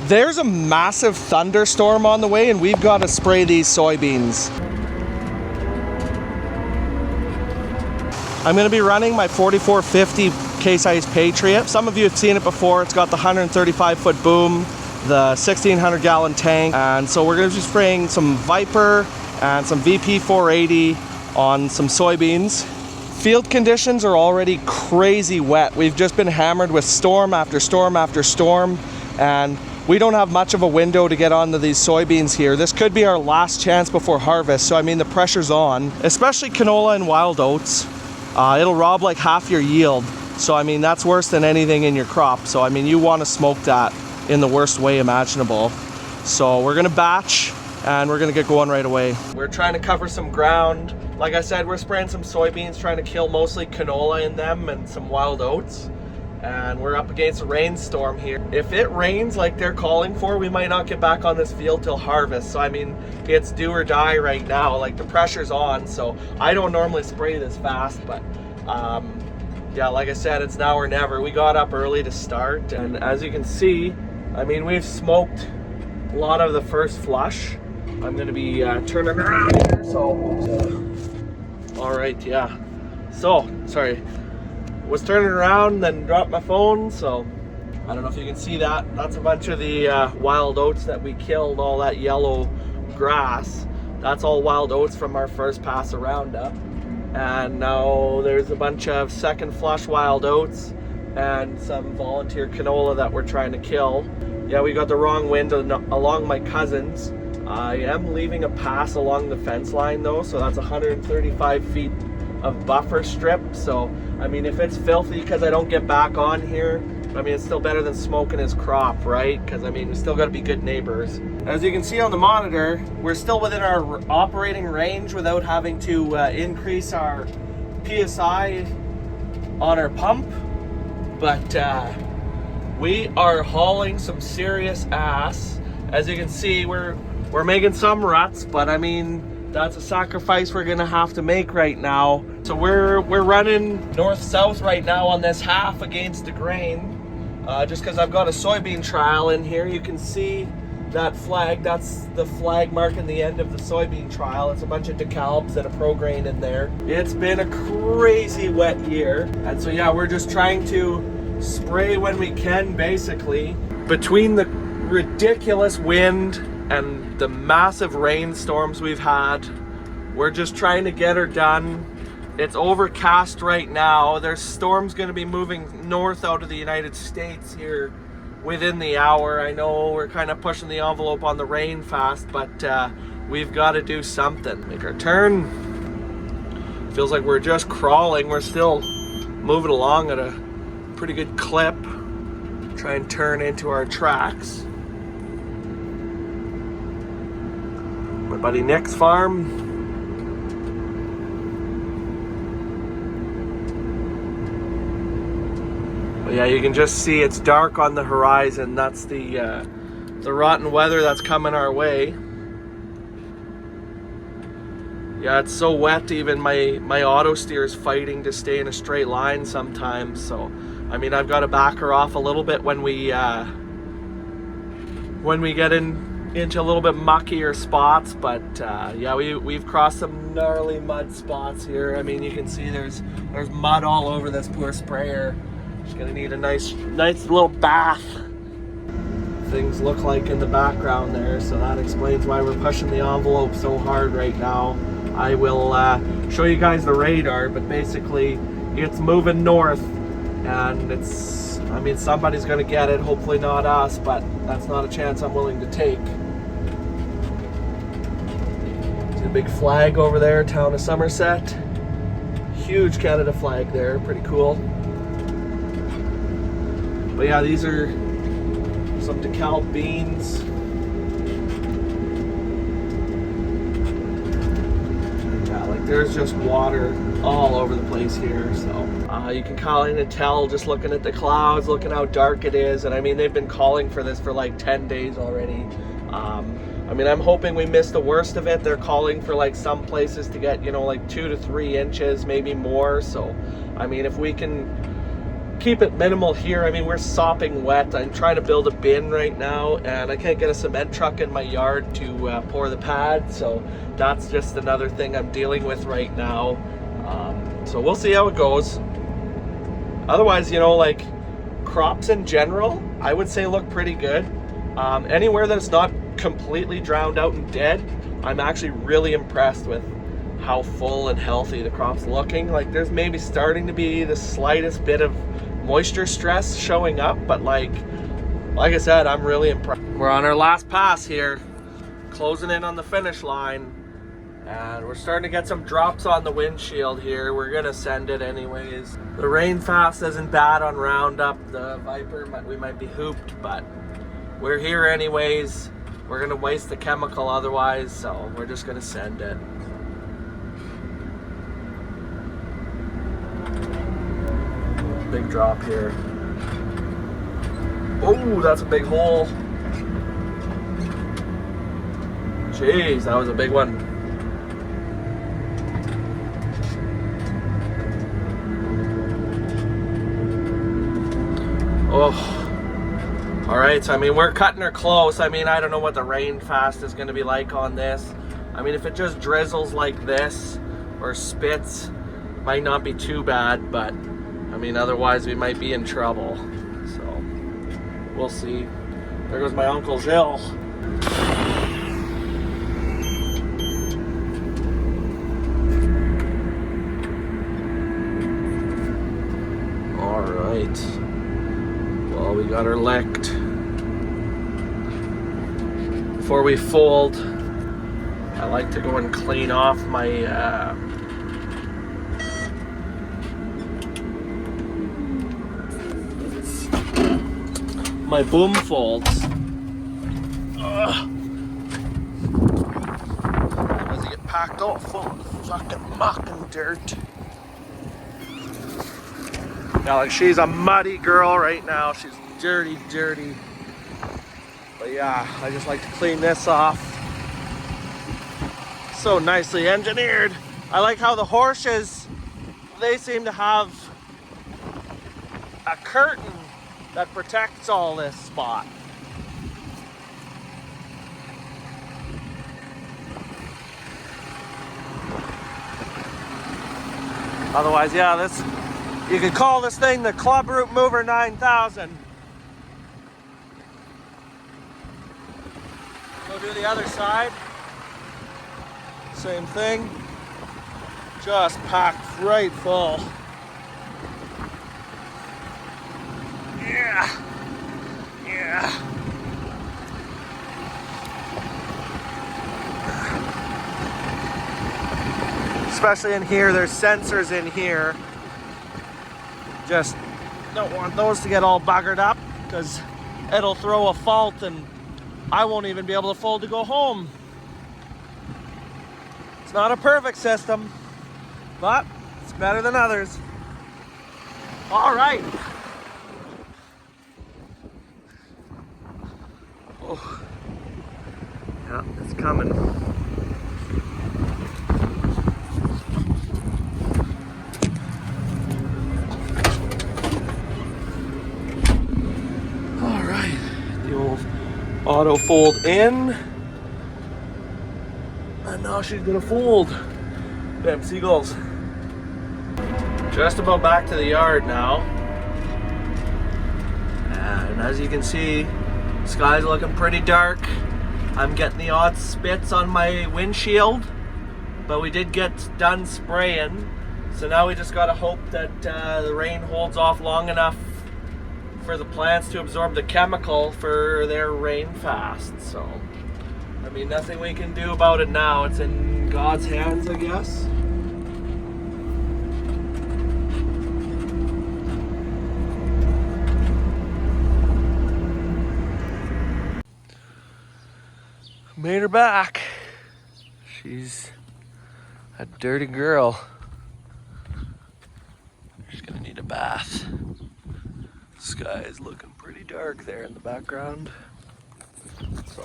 There's a massive thunderstorm on the way and we've got to spray these soybeans. I'm going to be running my 4450 Case IH Patriot. Some of you have seen it before. It's got the 135-foot boom, the 1,600-gallon tank, and so we're going to be spraying some Viper and some VP 480 on some soybeans. Field conditions are already crazy wet. We've just been hammered with storm after storm after storm, and we don't have much of a window to get onto these soybeans here. This could be our last chance before harvest, so I mean the pressure's on, especially canola and wild oats. It'll rob like half your yield, so I mean that's worse than anything in your crop. So I mean you want to smoke that in the worst way imaginable. So we're gonna batch and we're gonna get going right away. We're trying to cover some ground. Like I said, we're spraying some soybeans, trying to kill mostly canola in them and some wild oats. And we're up against a rainstorm here. If it rains like they're calling for, we might not get back on this field till harvest. So I mean, it's do or die right now. Like the pressure's on, so I don't normally spray this fast, but yeah, like I said, it's now or never. We got up early to start, and as you can see, I mean, we've smoked a lot of the first flush. I'm gonna be turning around here, so all right, yeah. So, sorry. Was turning around, then dropped my phone, so I don't know if you can see that. That's a bunch of the wild oats that we killed, all that yellow grass. That's all wild oats from our first pass of Roundup. And now there's a bunch of second flush wild oats and some volunteer canola that we're trying to kill. Yeah, we got the wrong wind along my cousins. I am leaving a pass along the fence line though, so that's 135 feet of buffer strip. So I mean, if it's filthy because I don't get back on here, I mean, it's still better than smoking his crop, right? Because I mean, we still got to be good neighbors. As you can see on the monitor, we're still within our operating range without having to increase our PSI on our pump. But we are hauling some serious ass. As you can see, we're making some ruts, but I mean, that's a sacrifice we're gonna have to make right now. So we're running north-south right now on this half against the grain. Just because I've got a soybean trial in here. You can see that flag. That's the flag marking the end of the soybean trial. It's a bunch of DeKalbs and a pro grain in there. It's been a crazy wet year. And so yeah, we're just trying to spray when we can, basically. Between the ridiculous wind and the massive rainstorms we've had, we're just trying to get her done. It's overcast right now. There's storms going to be moving north out of the United States here within the hour. I know we're kind of pushing the envelope on the rain fast, but we've got to do something. Make our turn. Feels like we're just crawling. We're still moving along at a pretty good clip. Try and turn into our tracks. My buddy Nick's farm. But yeah, you can just see it's dark on the horizon. That's the rotten weather that's coming our way. Yeah, it's so wet, even my auto steer is fighting to stay in a straight line sometimes. So, I mean, I've got to back her off a little bit when we get into a little bit muckier spots. But yeah, we've crossed some gnarly mud spots here. I mean, you can see there's mud all over this poor sprayer. She's gonna need a nice little bath. Things look like in the background there, so that explains why we're pushing the envelope so hard right now. I will show you guys the radar, but basically it's moving north, and it's, I mean, somebody's gonna get it, hopefully not us, but that's not a chance I'm willing to take. See a big flag over there, town of Somerset. Huge Canada flag there, pretty cool. But yeah, these are some DeKalb beans. Yeah, like there's just water all over the place here. So you can kind of tell just looking at the clouds, looking how dark it is. And I mean, they've been calling for this for like 10 days already. I mean, I'm hoping we missed the worst of it. They're calling for like some places to get, you know, like 2 to 3 inches, maybe more. So, I mean, if we can keep it minimal here. I mean, we're sopping wet. I'm trying to build a bin right now, and I can't get a cement truck in my yard to pour the pad, so that's just another thing I'm dealing with right now. So we'll see how it goes. Otherwise, you know, like, crops in general, I would say look pretty good. Anywhere that's not completely drowned out and dead, I'm actually really impressed with how full and healthy the crop's looking. Like, there's maybe starting to be the slightest bit of moisture stress showing up, but like I said, I'm really impressed. We're on our last pass here, closing in on the finish line, and we're starting to get some drops on the windshield here. We're gonna send it anyways. The rain fast isn't bad on Roundup. The Viper, we might be hooped, but we're here anyways. We're gonna waste the chemical otherwise, so we're just gonna send it. Big drop here. Oh, that's a big hole. Jeez, that was a big one. Oh, all right. So I mean, we're cutting her close. I mean, I don't know what the rain fast is going to be like on this. I mean, if it just drizzles like this or spits, might not be too bad, but I mean, otherwise we might be in trouble. So we'll see. There goes my Uncle Jill. All right. Well, we got her licked. Before we fold, I like to go and clean off my my boom folds. As they get packed all full of fucking muck and dirt. Now, like, she's a muddy girl right now. She's dirty, dirty. But yeah, I just like to clean this off. So nicely engineered. I like how the horses, they seem to have a curtain that protects all this spot. Otherwise, yeah, this, you could call this thing the Club Root Mover 9000. Go do the other side. Same thing. Just packed right full. Yeah. Yeah. Especially in here, there's sensors in here. Just don't want those to get all buggered up because it'll throw a fault and I won't even be able to fold to go home. It's not a perfect system, but it's better than others. All right. Oh, yeah, it's coming. All right, the old auto fold in, and now she's gonna fold. Damn seagulls. Just about back to the yard now, and as you can see, sky's looking pretty dark. I'm getting the odd spits on my windshield, but we did get done spraying. So now we just gotta hope that the rain holds off long enough for the plants to absorb the chemical for their rain fast. So, I mean, nothing we can do about it now. It's in God's hands, I guess. Made her back. She's a dirty girl. She's gonna need a bath. Sky is looking pretty dark there in the background. So,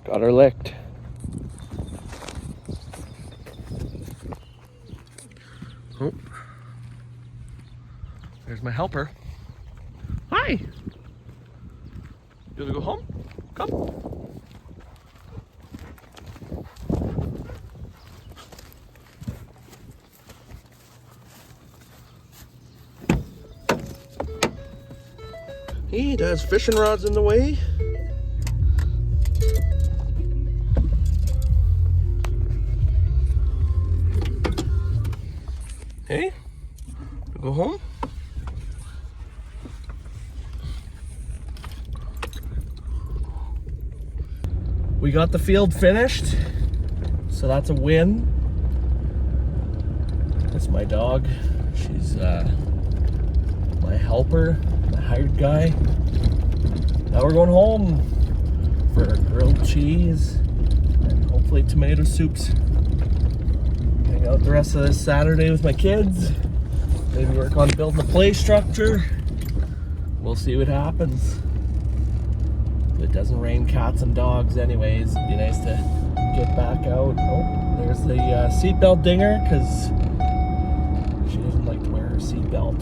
got her licked. Oh. There's my helper. Hi. You wanna go home? Come. He does fishing rods in the way. Hey, go home. We got the field finished, so that's a win. That's my dog. She's my helper, my hired guy. Now we're going home for grilled cheese and hopefully tomato soups. Hang out the rest of this Saturday with my kids. Maybe work on building a play structure. We'll see what happens. If it doesn't rain cats and dogs anyways, it'd be nice to get back out. Oh, there's the seatbelt dinger because she doesn't like to wear her seatbelt.